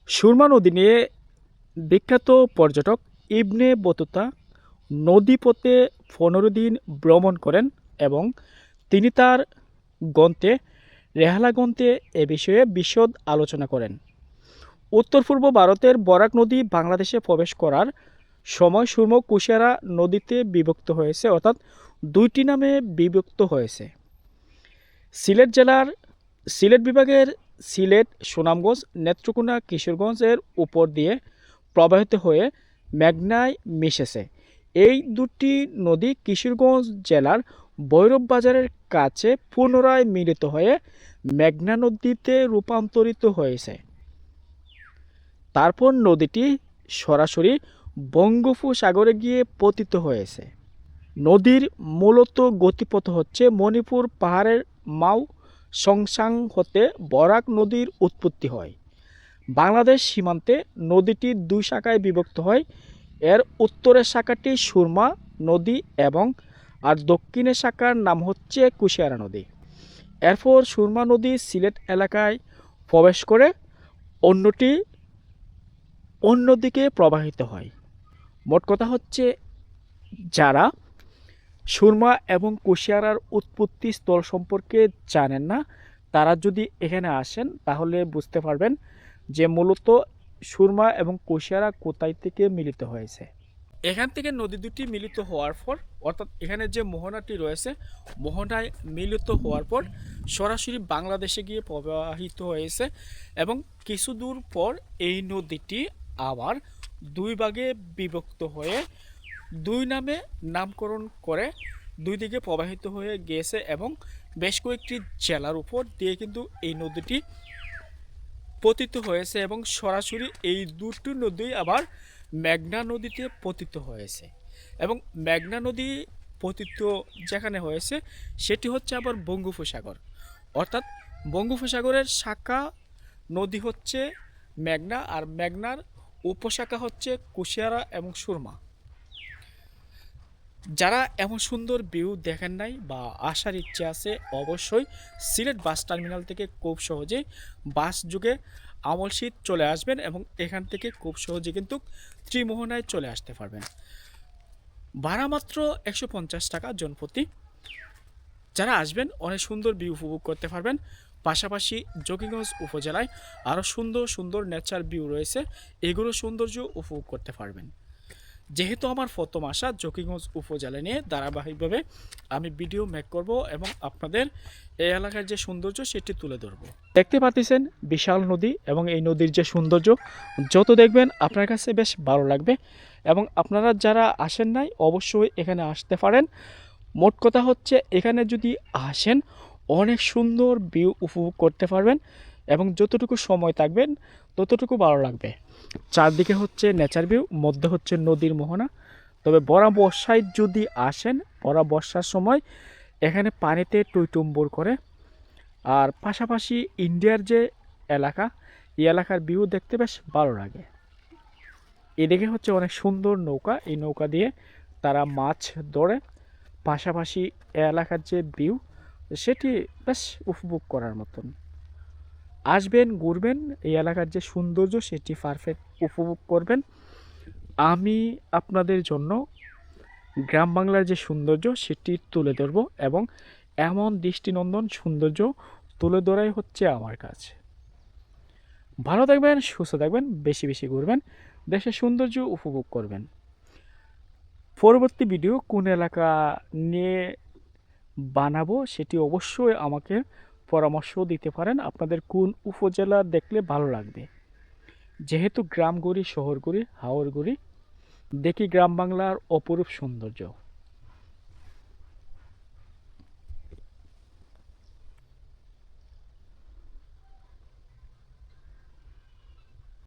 সুরমা নদী নিয়ে বিখ্যাত পর্যটক ইবনে বতুতা নদীপথে 15 দিন ভ্রমণ করেন এবং তিনি তার গ্রন্থে রেহালা গ্রন্থে এ বিষয়ে বিশদ আলোচনা করেন। উত্তর পূর্ব ভারতের বরাক নদী বাংলাদেশে প্রবেশ করার সময় সুরমা কুশিয়ারা নদীতে বিভক্ত হয়েছে, অর্থাৎ দুইটি নামে বিভক্ত হয়েছে। সিলেট জেলার সিলেট বিভাগের সিলেট, সুনামগঞ্জ, নেত্রকোনা, কিশোরগঞ্জের উপর দিয়ে প্রবাহিত হয়ে মেঘনায় মিশেছে। এই দুটি নদী কিশোরগঞ্জ জেলার ভৈরব বাজারের কাছে পুনরায় মিলিত হয়ে মেঘনা নদীতে রূপান্তরিত হয়েছে। তারপর নদীটি সরাসরি বঙ্গোপসাগরে গিয়ে পতিত হয়েছে। নদীর মূলত গতিপথ হচ্ছে মণিপুর পাহাড়ের মাও সংসাং হতে বরাক নদীর উৎপত্তি হয়। বাংলাদেশ সীমান্তে নদীটি দুই শাখায় বিভক্ত হয়। এর উত্তরের শাখাটি সুরমা নদী এবং আর দক্ষিণের শাখার নাম হচ্ছে কুশিয়ারা নদী। এরপর সুরমা নদী সিলেট এলাকায় প্রবেশ করে অন্যদিকে প্রবাহিত হয়। মোট কথা হচ্ছে, যারা সুরমা এবং কুশিয়ারার উৎপত্তি স্থল সম্পর্কে জানেন না, তারা যদি এখানে আসেন তাহলে বুঝতে পারবেন যে মূলত সুরমা এবং কুশিয়ারা কোথায় থেকে মিলিত হয়েছে। এখান থেকে নদী দুটি মিলিত হওয়ার পর, অর্থাৎ এখানে যে মোহনাটি রয়েছে, মোহনায় মিলিত হওয়ার পর সরাসরি বাংলাদেশে গিয়ে প্রবাহিত হয়েছে এবং কিছু দূর পর এই নদীটি আবার দুই ভাগে বিভক্ত হয়ে দুই নামে নামকরণ করে দুই দিকে প্রবাহিত হয়ে গিয়েছে এবং বেশ কয়েকটি জেলার উপর দিয়ে কিন্তু এই নদীটি পতিত হয়েছে এবং সরাসরি এই দুটি নদী আবার মেঘনা নদীতে পতিত হয়েছে। এবং মেঘনা নদী পতিত যেখানে হয়েছে সেটি হচ্ছে আবার বঙ্গোপসাগর, অর্থাৎ বঙ্গোপসাগরের শাখা নদী হচ্ছে মেঘনা, আর মেঘনার উপশাখা হচ্ছে কুশিয়ারা এবং সুরমা। যারা এমন সুন্দর ভিউ দেখেন নাই বা আসার ইচ্ছে আছে, অবশ্যই সিলেট বাস টার্মিনাল থেকে খুব সহজে বাস যুগে আমলশীত চলে আসবেন এবং এখান থেকে খুব সহজে কিন্তু ত্রিমোহনায় চলে আসতে পারবেন। ভাড়া মাত্র 150 টাকা জনপ্রতি। যারা আসবেন অনেক সুন্দর ভিউ উপভোগ করতে পারবেন। পাশাপাশি জকিগঞ্জ উপজেলায় আরও সুন্দর সুন্দর নেচার ভিউ রয়েছে, এগুলো সৌন্দর্য উপভোগ করতে পারবেন। যেহেতু আমার প্রথম আসা জকিগঞ্জ উপজেলা নিয়ে ধারাবাহিকভাবে আমি ভিডিও মেক করব এবং আপনাদের এই এলাকার যে সৌন্দর্য সেটি তুলে ধরব। দেখতে পাচ্ছেন বিশাল নদী এবং এই নদীর যে সৌন্দর্য যত দেখবেন আপনার কাছে বেশ ভালো লাগবে এবং আপনারা যারা আসেন নাই অবশ্যই এখানে আসতে পারেন। মোট কথা হচ্ছে, এখানে যদি আসেন অনেক সুন্দর ভিউ উপভোগ করতে পারবেন এবং যতটুকু সময় থাকবেন ততটুকু ভালো লাগবে। চারদিকে হচ্ছে নেচার ভিউ, মধ্যে হচ্ছে নদীর মোহনা। তবে বড়া বর্ষায় যদি আসেন, বড়া বর্ষার সময় এখানে পানিতে টইটুম্বুর করে। আর পাশাপাশি ইন্ডিয়ার যে এলাকা, এই এলাকার ভিউ দেখতে বেশ ভালো লাগে। এদিকে হচ্ছে অনেক সুন্দর নৌকা, এই নৌকা দিয়ে তারা মাছ ধরে। পাশাপাশি এলাকার যে ভিউ সেটি বেশ উপভোগ করার মতন। আসবেন, ঘুরবেন, এই এলাকার যে সৌন্দর্য সেটি পারফেক্ট উপভোগ করবেন। আমি আপনাদের জন্য গ্রাম বাংলার যে সৌন্দর্য সেটি তুলে ধরব এবং এমন দৃষ্টিনন্দন সৌন্দর্য তুলে ধরাই হচ্ছে আমার কাজ। ভালো থাকবেন, সুস্থ থাকবেন, বেশি বেশি ঘুরবেন, দেশের সৌন্দর্য উপভোগ করবেন। পরবর্তী ভিডিও কোন এলাকা নিয়ে বানাবো সেটি অবশ্যই আমাকে পরামর্শ দিতে পারেন। আপনাদের কোন উপজেলা দেখলে ভালো লাগবে। যেহেতু গ্রাম ঘুরি, শহর ঘুরি, হাওর ঘুরি, দেখি গ্রাম বাংলার অপরূপ সৌন্দর্য।